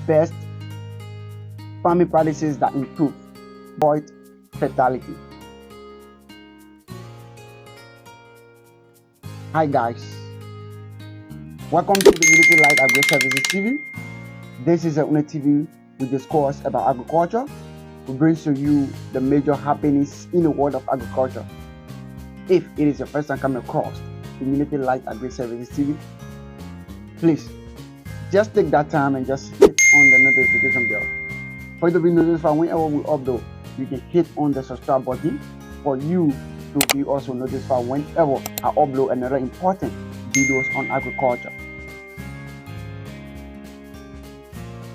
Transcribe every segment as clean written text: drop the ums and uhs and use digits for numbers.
best farming practices that improve soil fertility. Hi guys, welcome to the Unity Light Agri Services TV. This is a Unity TV. We discuss about agriculture. We bring to you the major happenings in the world of agriculture. If it is your first time coming across the Unity Light Agri Services TV, please just take that time and just hit on the notification bell for you to be notified whenever we upload. You can hit on the subscribe button for you to be also notified whenever I upload another important videos on agriculture.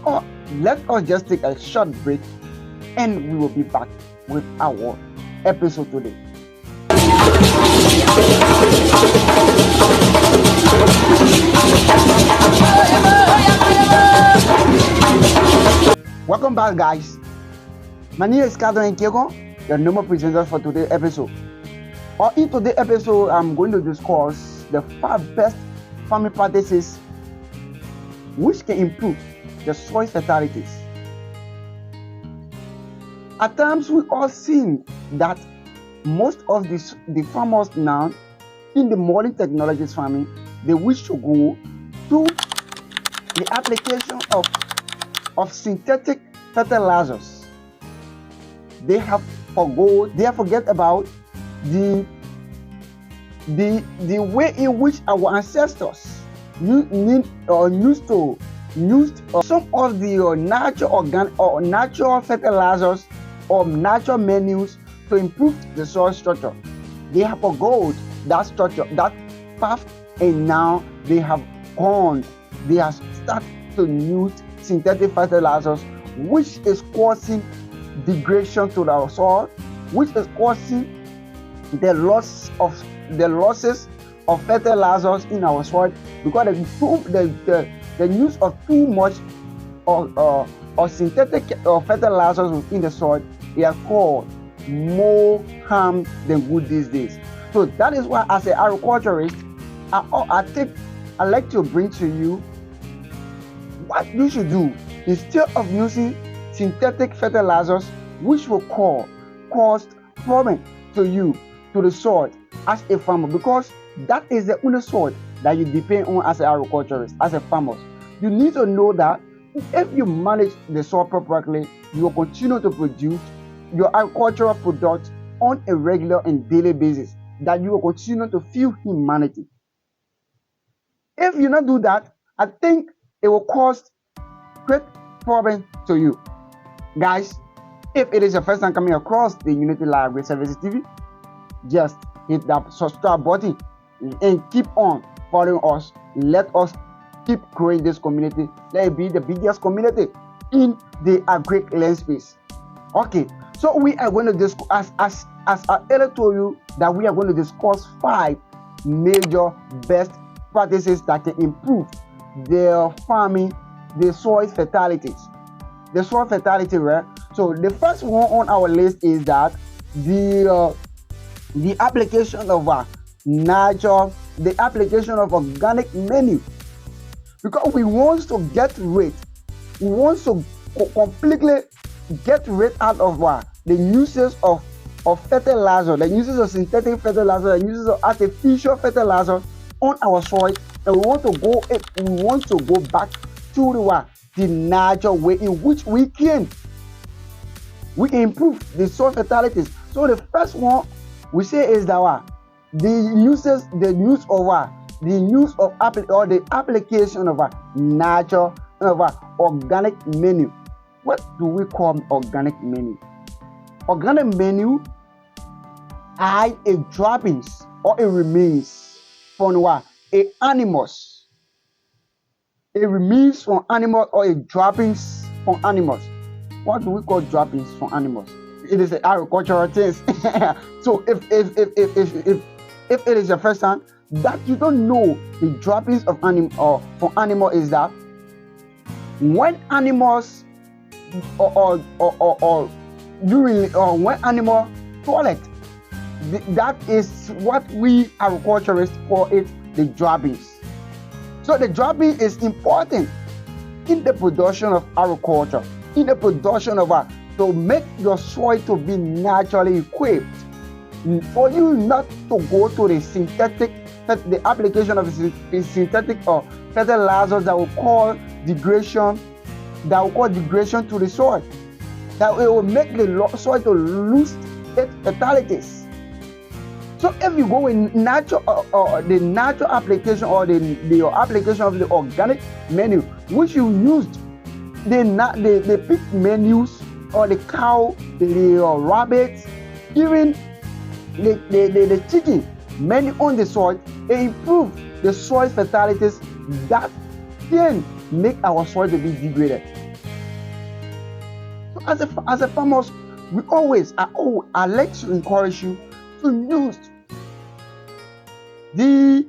Or let us just take a short break and we will be back with our episode today. Welcome back guys. My name is Kato Nkeko, the normal presenter for today's episode. In today's episode, I'm going to discuss the 5 best farming practices which can improve the soil fertilities. At times, we all see that most of the farmers now in the modern technologies farming, they wish to go to the application of synthetic fertilizers. They have forget about the way in which our ancestors used some of the natural fertilizers or natural menus to improve the soil structure. They have forgot that structure, that path, and now they have started to use synthetic fertilizers, which is causing degradation to the soil, which is causing the losses of fertilizers in our soil, because the use of too much or synthetic fertilizers in the soil, they are caused more harm than good these days. So that is why, as an agriculturist, I like to bring to you what you should do instead of using synthetic fertilizers, which will cause problem to the soil as a farmer, because that is the only soil that you depend on as an agriculturist, as a farmer. You need to know that if you manage the soil properly, you will continue to produce your agricultural products on a regular and daily basis, that you will continue to feed humanity. If you not do that, I think it will cause great problem to you. Guys, if it is your first time coming across the Unity Light Agri Services TV, just hit that subscribe button and keep on following us. Let us keep growing this community. Let it be the biggest community in the agri land space. Okay, so we are going to discuss, as I earlier told you, that we are going to discuss 5 major best practices that can improve the farming, the soil fertilities. The soil fertility, right? So the first one on our list is that the application of the application of organic manure, because we want to completely get rid out of the uses of fertilizer, the uses of synthetic fertilizer, the uses of artificial fertilizer on our soil, and we want to go back to the natural way in which we can improve the soil fertilities. So the first one we say is that the application of natural organic manure. What do we call organic manure? Organic manure are a droppings or a remains from animals. It remains from animals or a droppings from animals. What do we call droppings from animals? It is an agricultural thing. So if it is your first time that you don't know the droppings of animal is that when animals when animal toilet, that is what we agriculturists call it the droppings. So the dropping is important in the production of agriculture, in the production of to make your soil to be naturally equipped, for you not to go to the application of synthetic or fertilizers that will cause degradation to the soil, that it will make the soil to lose its fertilities. So if you go in the natural application or the application of the organic manure, which you used the pig manures or the cow, the rabbits, even the chicken manure on the soil, it improve the soil fertilities that can make our soil to be degraded. So as a farmers, I like to encourage you to use the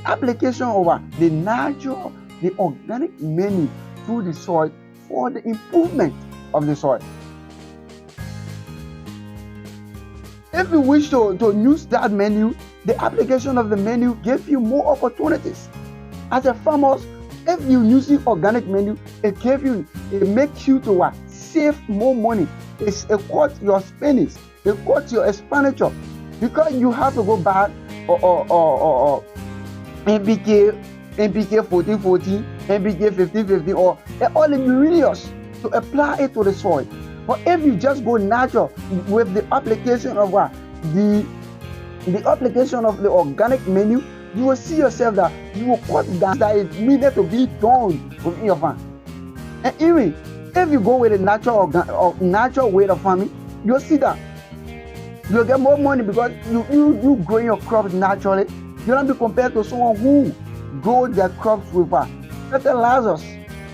application of the organic manure to the soil for the improvement of the soil. If you wish to use that manure, the application of the manure gives you more opportunities. As a farmer, if you using organic manure, it makes you to save more money. It cuts your spending, it cuts your expenditure, because you have to go back or NPK 1414, NPK 1515, or all the ingredients to apply it to the soil. But if you just go natural with the application of the application of the organic manure, you will see yourself that you will cut down that it needed to be done within your farm. And even if you go with a natural way of farming, you'll see that you'll get more money because you grow your crops naturally. You'll not be compared to someone who grows their crops with fertilizers,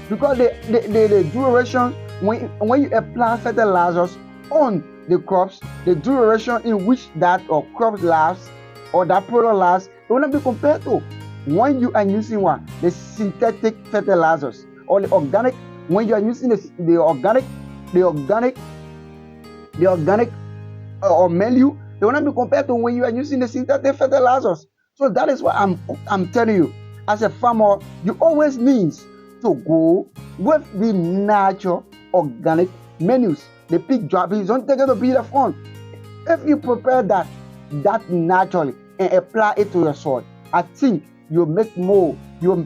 because the duration when you apply fertilizers on the crops, the duration in which that crop lasts or that product lasts, it will not be compared to when you are using the synthetic fertilizers or the organic. When you are using the organic or manure, they will not be compared to when you are using the synthetic fertilizers. So that is what I'm telling you. As a farmer, you always need to go with the natural organic manures, the pig droppings. Don't take it to be the fun. If you prepare that naturally and apply it to your soil, I think you'll make more. You'll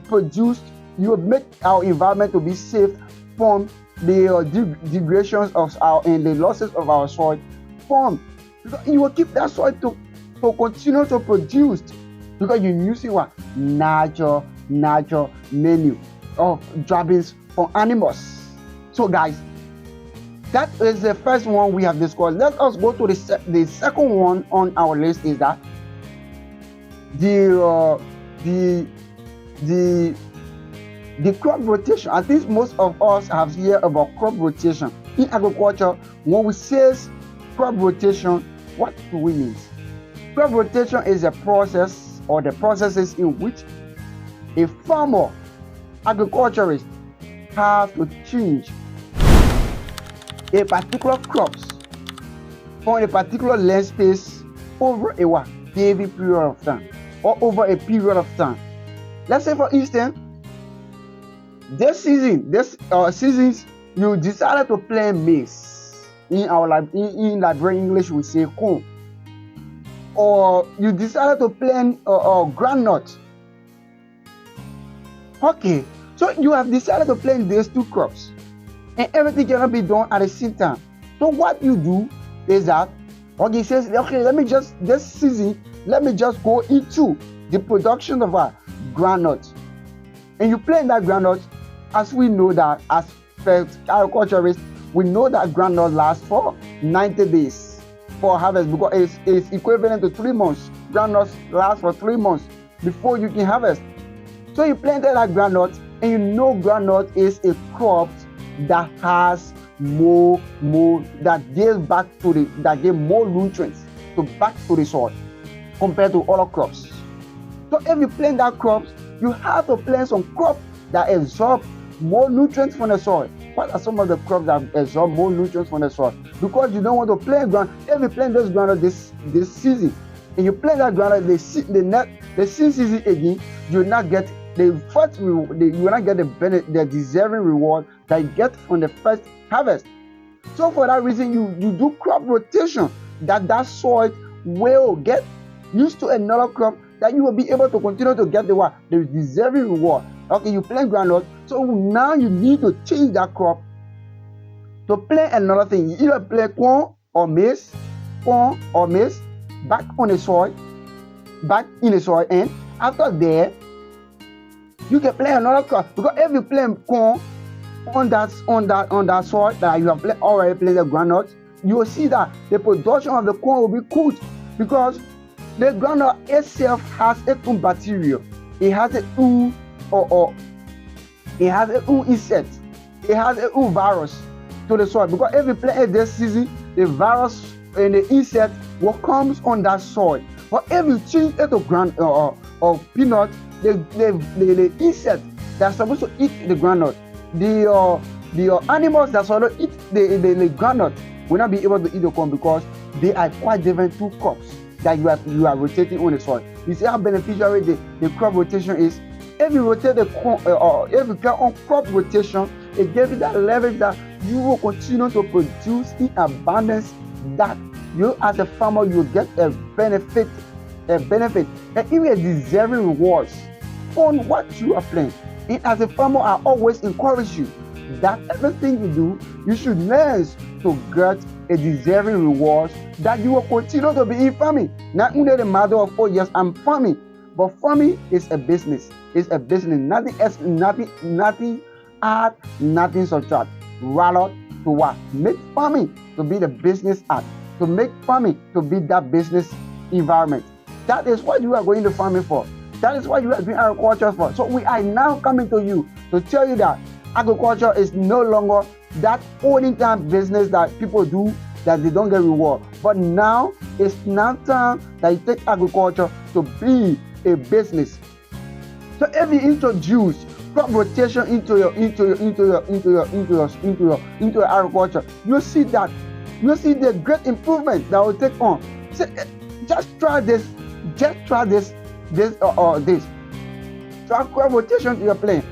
make our environment to be safe from the degradations of and the losses of our soil. Because you will keep that soil to continue to produce, because you're using natural manure of droppings from animals. So guys, that is the first one we have discussed. Let us go to the second one on our list, is that the crop rotation. I think most of us have heard about crop rotation in agriculture. When we say crop rotation, what do we mean? Crop rotation is a process or the processes in which a farmer, agriculturist, have to change a particular crops for a particular land space over a given period of time or over a period of time. Let's say, for instance, this seasons you decided to plant maize. In library English we say corn, or you decided to plant groundnut. Okay, so you have decided to plant these two crops, and everything cannot be done at the same time. So what you do is that, okay, says, okay, this season, let me just go into the production of groundnut, and you plant that groundnut. As we know that as agriculturists, we know that groundnut lasts for 90 days for harvest, because it's equivalent to 3 months. Groundnuts last for 3 months before you can harvest. So you planted that groundnut, and you know groundnut is a crop that has more that gives more nutrients back to the soil compared to other crops. So if you plant that crops, you have to plant some crops that absorb more nutrients from the soil. What are some of the crops that absorb more nutrients from the soil? Because you don't want to plant ground. If you plant this groundnut this season, and you plant that groundnut the season again, you will not get you will not get the deserving reward that you get from the first harvest. So for that reason, you do crop rotation, that soil will get used to another crop, that you will be able to continue to get the deserving reward. Okay, you plant groundnut, so now you need to change that crop to plant another thing. You either plant corn or maize, back in the soil, and after that, you can plant another crop. Because if you plant corn on that soil that you have already planted groundnut, you will see that the production of the corn will be good, because the groundnut itself has its own bacteria. It has its own insect. It has its own virus to the soil. Because if you plant it this season, the virus and the insect will come on that soil. But if you change it to ground or peanut, the insect that's supposed to eat the groundnut, the animals that supposed to eat the groundnut will not be able to eat the corn, because they are quite different two crops that you are rotating on the soil. You see how beneficial the crop rotation is. If you rotate the corn, or if you get on crop rotation, it gives you that leverage that you will continue to produce in abundance, that you as a farmer, you will get a benefit, and even a deserving rewards on what you are planting. And as a farmer, I always encourage you that everything you do, you should learn to get a deserving reward, that you will continue to be in farming. Not only the matter of, oh yes, I'm farming, but farming is a business. It's a business. Nothing else, nothing add, nothing subtract. Rather to what? Make farming to be the business act, to make farming to be that business environment. That is what you are going to farming for. That is what you are doing agriculture for. So we are now coming to you to tell you that agriculture is no longer that only time business that people do that they don't get reward. But now it's now time that you take agriculture to be a business. So if you introduce crop rotation into your agriculture, you see the great improvement that will take on. So, just try this. Try crop rotation to your plant.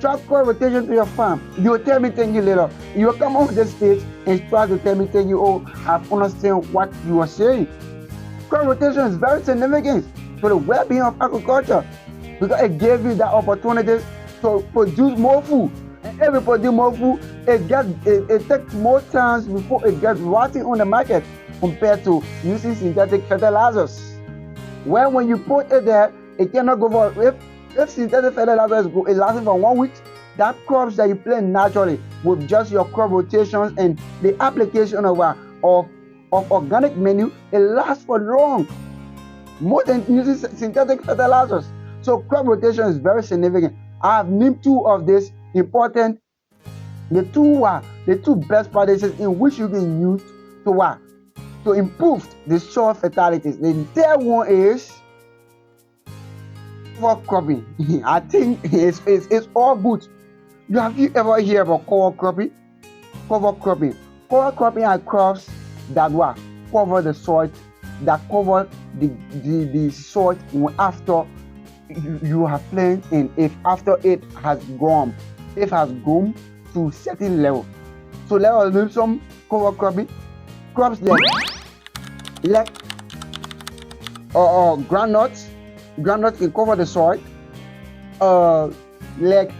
Try crop rotation to your farm. You will tell me thank you later. You will come on this stage and try to tell me thank you. Oh, I understand what you are saying. Crop rotation is very significant to the well-being of agriculture, because it gives you that opportunity to produce more food. And if you produce more food, it takes more time before it gets rotting on the market compared to using synthetic fertilizers. Well, when you put it there, it cannot go for, if synthetic fertilizers is lasting for 1 week, that crops that you plant naturally with just your crop rotations and the application of organic manure, it lasts for long, more than using synthetic fertilizers. So crop rotation is very significant. I have named two of these important. The two best practices in which you can use to improve the soil fertility. The third one is cover cropping. I think it's all good. Have you ever heard about cover cropping? Cover cropping are crops that cover the soil, that cover the soil after you have planted, and if after it has grown to a certain level. So let us do some cover cropping. Crops like groundnuts. Groundnuts can cover the soil. Like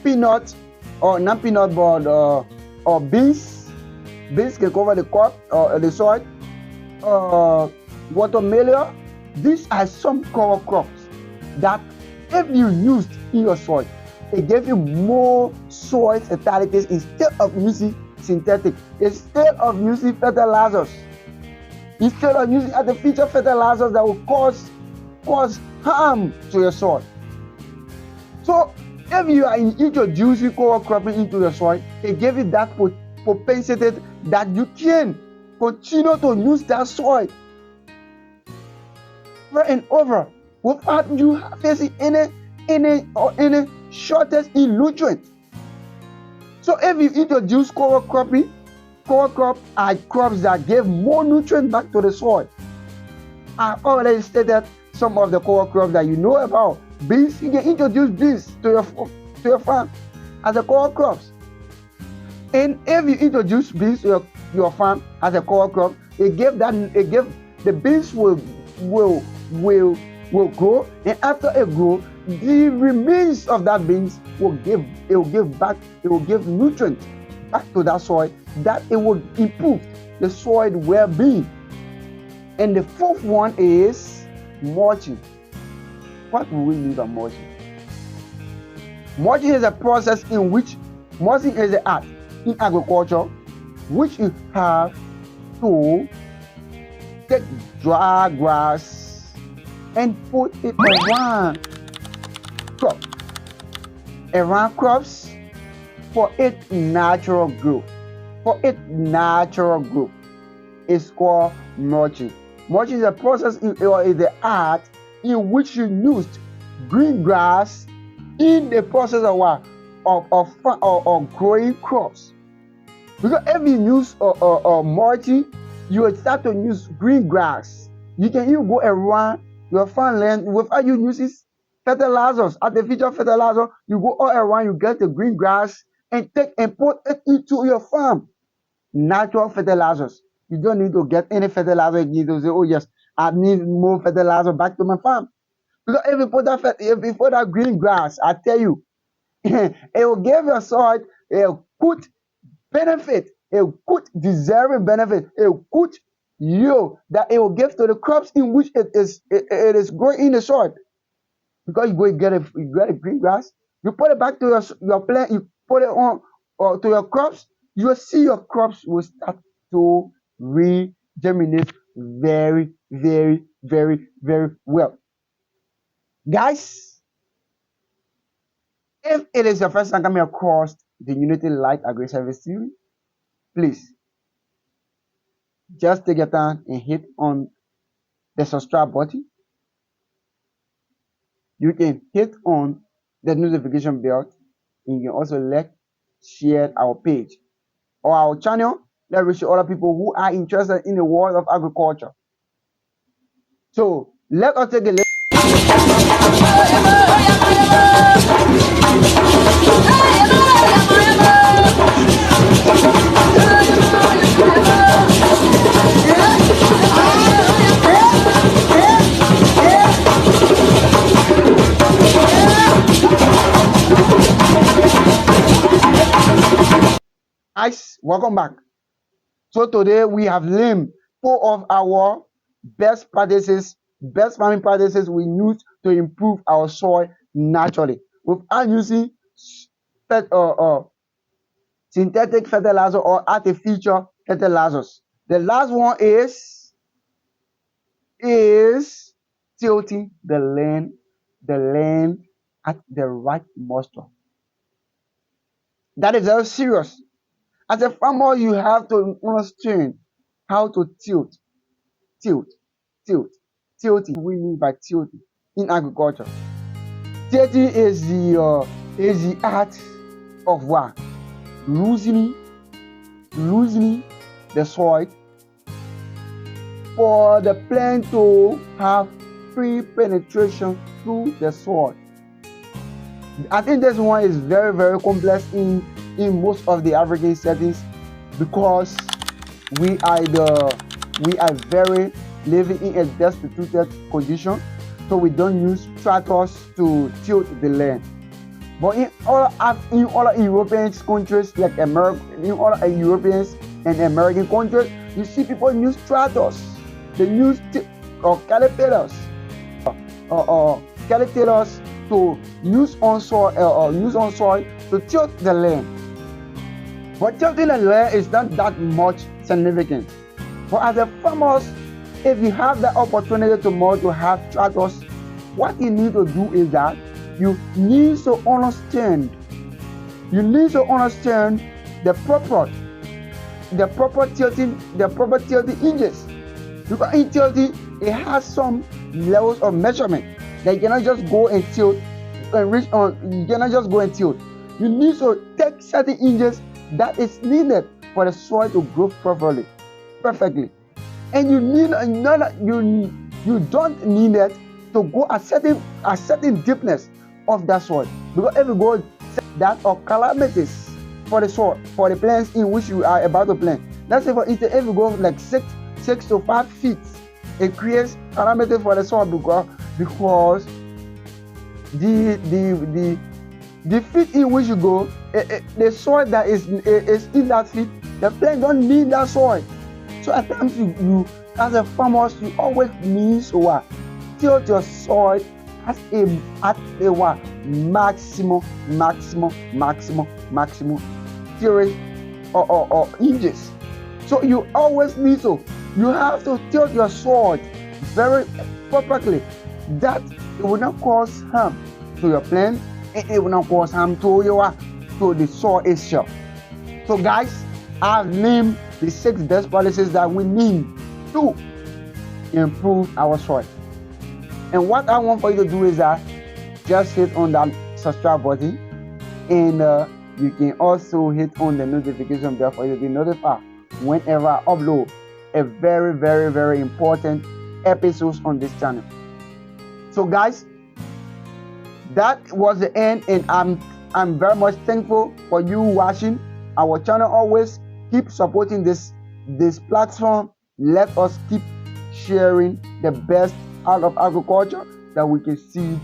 peanut, or not peanut, but or beans. Beans can cover the crop or the soil. Watermelon. These are some cover crops that if you used in your soil, it gives you more soil fertility instead of using synthetic, instead of using fertilizers, instead of using artificial fertilizers that will cause harm to your soil. So if you are introducing cover cropping into your soil, it gives you that propensity that you can continue to use that soil over and over without you facing any shortage in nutrients. So if you introduce cover crop are crops that give more nutrients back to the soil. I've already stated some of the cover crops that you know about. Beans, you can introduce beans to your farm as a core crops. And if you introduce beans to your farm as a core crop, the beans will grow, and after it grow, the remains of that beans will give nutrients back to that soil, that it will improve the soil well-being. And the fourth one is mulching. What will we need on mulching? Mulching is a process in which mulching is the art in agriculture, which you have to take dry grass and put it around crops for its natural growth. It's called mulching. Mulching is a process or is the art in which you use green grass in the process of growing crops. Because if you use mulching, you will start to use green grass. You can even go around your farmland without you using fertilizers, artificial fertilizer. You go all around, you get the green grass and put it into your farm. Natural fertilizers. You don't need to get any fertilizer. You need to say, oh yes, I need more fertilizer back to my farm. Because if you put that green grass, I tell you, it will give your soil a good benefit, a good deserving benefit, a good yield that it will give to the crops in which it is growing in the soil. Because you go get a green grass, you put it back to your plant, you put it on to your crops, you will see your crops will start to regeminate very, very, very, very well. Guys, if it is your first time coming across the Unity Light Agri Service Series, please just take your time and hit on the subscribe button. You can hit on the notification bell, and you can also share our page or our channel. Let reach other people who are interested in the world of agriculture. So let us take a look. Guys, welcome back. So today we have named 4 of our best farming practices we use to improve our soil naturally without using synthetic fertilizer or artificial fertilizers. The last one is tilting the land at the right moisture. That is very serious. As a farmer, you have to understand how to tilt. Tilting. We mean by tilting in agriculture. Tilting is the art of what? Loosening the soil for the plant to have free penetration through the soil. I think this one is very, very complex in most of the African settings, because we are very living in a destitute condition, so we don't use tractors to tilt the land. But in all European countries, like in all Europeans and American countries, you see people use tractors. They use calipers to use on soil to tilt the land. But tilting the land is not that much significant. But as a farmers, if you have the opportunity to have tractors, what you need to do is that you need to understand the proper tilting hinges. Because in tilting, it has some levels of measurement. That you cannot just go and tilt and reach on. You cannot just go and tilt. You need to take certain hinges that is needed for the soil to grow perfectly. And you don't need it to go a certain deepness of that soil. Because if you go that or calamities for the soil, for the plants in which you are about to plant. Let's say for instance, if you go like 6 to 5 feet, it creates calamity for the soil because the feet in which you go, the soil that is in that feet, the plant don't need that soil. So at times you as a farmer, you always need to what? Tilt your soil at a what? Maximum tilt or inches. So you always need to, you have to tilt your soil very perfectly, that it will not cause harm to your plant, and it will not cause harm to the soil itself. So guys, I've named the 6 best policies that we need to improve our soil. And what I want for you to do is that just hit on that subscribe button, and you can also hit on the notification bell for you to be notified whenever I upload a very, very, very important episodes on this channel. So guys, that was the end, and I'm very much thankful for you watching our channel. Always keep supporting this platform. Let us keep sharing the best out of agriculture, that we can see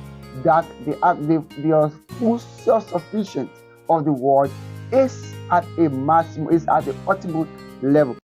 that the food self-sufficient of the world is at a maximum, is at the ultimate level.